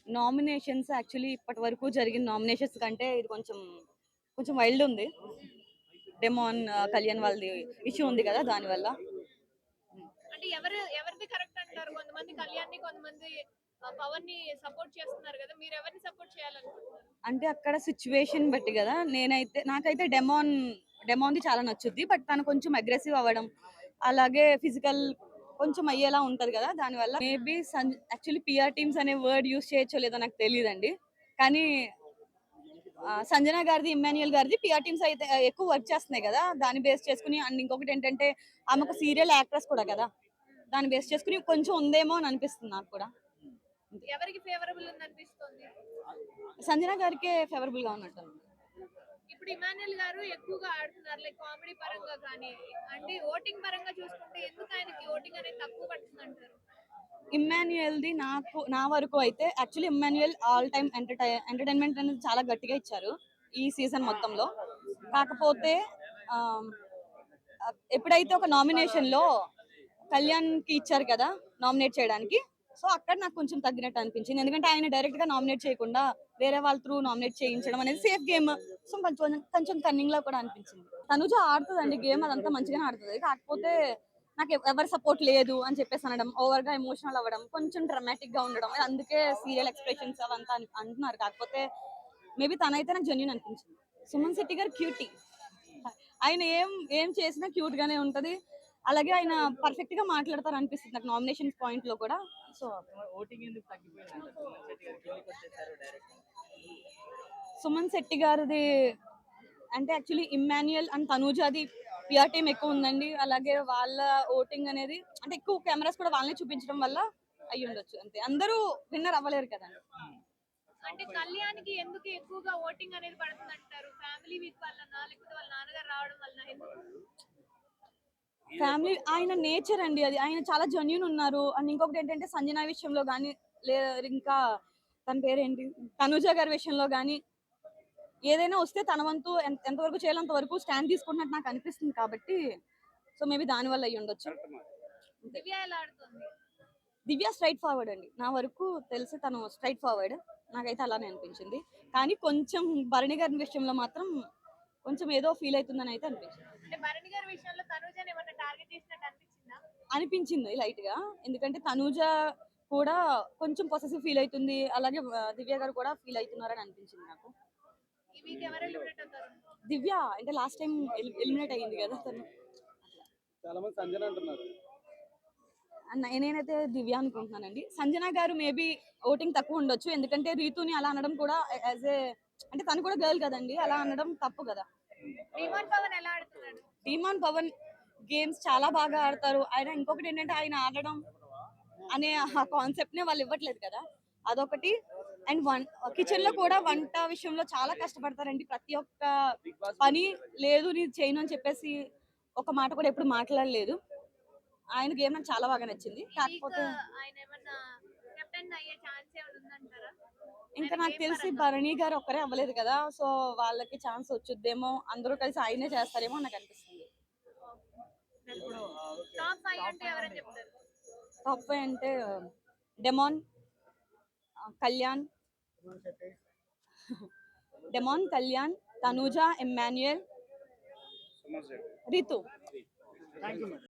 Nominations actually ఇప్పటి వరకు జరిగిన నామినేషన్స్ కంటే ఇది కొంచెం కొంచెం వైల్డ్ ఉంది. డెమాన్ కళ్యాణ్ వాళ్ళది ఇష్యూ ఉంది కదా, దానివల్ల. అంటే ఎవరిది కరెక్ట్ అంటారు? కొంతమంది కళ్యాణ్‌ని, కొంతమంది పవన్‌ని సపోర్ట్ చేస్తున్నారు కదా! మీరు ఎవరిని సపోర్ట్ చేయాలనుకుంటున్నారు? అంటే అక్కడ సిచ్యువేషన్ బట్టి కదా. నాకైతే డెమాన్‌ది చాలా నచ్చుద్ది. బట్ తను కొంచెం అగ్రెసివ్ అవ్వడం, అలాగే ఫిజికల్ కొంచెం అయ్యేలా ఉంటది కదా, దానివల్ల మేబీ యాక్చువల్లీ పిఆర్ టీమ్స్ అనే వర్డ్ యూస్ చేయొచ్చో లేదో నాకు తెలియదండి. కానీ సంజన గారిది, ఇమ్మాన్యుయల్ గారిది పిఆర్ టీమ్స్ అయితే ఎక్కువ వర్క్ చేస్తున్నాయి కదా, దాన్ని బేస్ చేసుకుని. అండ్ ఇంకొకటి ఏంటంటే ఆమె ఒక సీరియల్ యాక్ట్రెస్ కూడా కదా, దాన్ని బేస్ చేసుకుని కొంచెం ఉందేమో అని అనిపిస్తుంది నాకు కూడా. ఎవరికి ఫేవరబుల్ ఉందనిపిస్తుంది? సంజన గారికే ఫేవరబుల్ గా ఉన్నట్టు. ఇప్పుడు ఇమాన్యుయల్ గారు ఎక్కువగా ఆడుతున్నారు, లైక్ కామెడీ పరంగా కానీ, అంటే ఓటింగ్ పరంగా చూసుకుంటే ఎందుకు ఆయనకి ఓటింగ్ అనేది తక్కువ పడుతుంది అంటారు? ఇమ్మాన్యుయల్‌ది నా వరకు అయితే actually Immanuel all time entertainment అనేది చాలా గట్టిగా ఇచ్చారు ఈ సీజన్ మొత్తంలో. కాకపోతే ఆహ్, ఎప్పుడైతే ఒక నామినేషన్‌లో కళ్యాణ్‌కి ఇచ్చారు కదా నామినేట్ చేయడానికి, సో అక్కడ నాకు కొంచెం తగ్గినట్టు అనిపించింది. ఎందుకంటే ఆయన డైరెక్ట్‌గా నామినేట్ చేయకుండా వేరే వాళ్ళ త్రూ నామినేట్ చేయించడం అనేది సేఫ్ గేమ్. సో కొంచెం కొంచెం కన్నింగ్‌లా కూడా అనిపించింది. తనుజ ఆడుతదండి గేమ్, అదంతా మంచిగానే ఆడుతది. కాకపోతే నాకు ఎవరి సపోర్ట్ లేదు అని చెప్పేసి అనడం, ఓవర్‌గా ఎమోషనల్ అవ్వడం, కొంచెం డ్రామాటిక్‌గా ఉండడం, అందుకే సీరియల్ ఎక్స్‌ప్రెషన్స్ అవంతా అంటున్నారు. కాకపోతే మేబీ తనైతే నాకు జెన్యూన్ అనిపించింది. సుమన్ శెట్టి గారు క్యూటీ. ఆయన ఏం ఏం చేసినా క్యూట్ గానే ఉంటది. అలాగే ఆయన పర్ఫెక్ట్ గా మాట్లాడతారు అనిపిస్తుంది నాకు నామినేషన్ పాయింట్ లో కూడా. సో ఓటింగ్ ఎందుకు తగ్గిపోయిందంటారు? సుమన్ శెట్టి గారు కిందకొచ్చేసారు డైరెక్ట్. సుమన్ శెట్టి గారిది అంటే యాక్చువల్లీ ఇమ్మాన్యుయల్ అండ్ తనూజాది పిఆర్ టీమ్ ఎక్కువ ఉందండి. అలాగే వాళ్ళ ఓటింగ్ అనేది అంటే ఎక్కువ కెమెరాస్ కూడా వాళ్ళని చూపించడం వల్ల అయ్యి ఉండొచ్చు అంతే. అందరూ విన్నర్ అవ్వలేరు కదండి. అంటే కళ్యాణ్‌కి ఎందుకు ఎక్కువగా ఓటింగ్ అనేది పడుతుంది అంటారు? ఫ్యామిలీ వీక్ వల్లనా, లేకపోతే వాళ్ళ నాన్నగారు రావడం వలన ఎందుకు? ఫ్యామిలీ ఆయన నేచర్ అండి అది. ఆయన చాలా జెన్యూన్ ఉన్నారు. అండ్ ఇంకొకటి ఏంటంటే సంజన విషయంలో గానీ, ఇంకా తన పేరేంటి తనుజ గారి విషయంలో గానీ, ఏదైనా వస్తే తన వంతు ఎంతవరకు చేయాలో అంతవరకు స్టాండ్ తీసుకుంటున్నట్టు నాకు అనిపిస్తుంది కాబట్టి, సో మేబీ దాని వల్ల అయ్యి ఉండొచ్చు. దివ్య ఎలా ఆడుతుంది? దివ్య స్ట్రైట్ ఫార్వర్డ్ అండి. నా వరకు తెలిసి తను స్ట్రైట్ ఫార్వర్డ్. నాకైతే అలానే అనిపించింది. కానీ కొంచెం భరణి గారి విషయంలో మాత్రం కొంచెం ఏదో ఫీల్ అవుతుందని అయితే అనిపించింది. అంటే భరణి గారి విషయంలో తనూజని ఏమన్నా టార్గెట్ చేసినట్టు అనిపించిందా? అనిపించింది లైట్ గా. ఎందుకంటే తనూజ కూడా కొంచెం పొసెసివ్ ఫీల్ అవుతుంది. అలాగే దివ్య గారు కూడా ఫీల్ అవుతున్నారని అనిపించింది నాకు. ఈ వీక్ ఎవరు ఎలిమినేట్ అవుతారు? దివ్య అంటే లాస్ట్ టైం ఎలిమినేట్ అయ్యింది కదా తను. చాలా మంది సంజన అంటున్నారు. నేనైతే దివ్య అనుకుంటున్నానండి. సంజన గారు మేబీ ఓటింగ్ తక్కువ ఉండొచ్చు. ఎందుకంటే రీతుని అలా అనడం కూడా యాజ్ ఏ అంటే తను కూడా గర్ల్ కదండి, అలా అనడం తప్పు కదా. ధీమాన్ పవన్ ఎలా ఆడుతున్నాడు? ధీమాన్ పవన్ గేమ్స్ చాలా బాగా ఆడతారు. ఆయన ఇంకొకటి ఏంటంటే ఆయన ఆడడం అనే ఆ కాన్సెప్ట్ నే వాళ్ళు ఇవ్వట్లేదు కదా, అదొకటి. అండ్ కిచెన్ లో కూడా వంట విషయంలో చాలా కష్టపడతారండి. ప్రతి ఒక్క పని లేదు నేను చేయను అని చెప్పేసి ఒక మాట కూడా ఎప్పుడు మాట్లాడలేదు. ఆయన గేమ్ నాకు చాలా బాగా నచ్చింది. ఈ వీక్ కాకపోతే ఆయన ఏమన్నా కెప్టెన్ అయ్యే ఛాన్స్ ఏమైనా ఉందంటారా? ఇంకా ఆయన నాకు గేమ్ తెలిసి పరంగా. భరణి గారు ఒక్కరే అవ్వలేదు కదా, సో వాళ్ళకి ఛాన్స్ వచ్చుద్దేమో, అందరూ కలిసి ఆయనే చేస్తారేమో నాకు అనిపిస్తుంది. టాప్ 5 అంటే ఎవరని చెప్తారు? టాప్ ఫైవ్ అంటే డెమాన్, కళ్యాణ్, డెమాన్, కళ్యాణ్, తనూజ, ఇమ్మాన్యుయల్, రితు.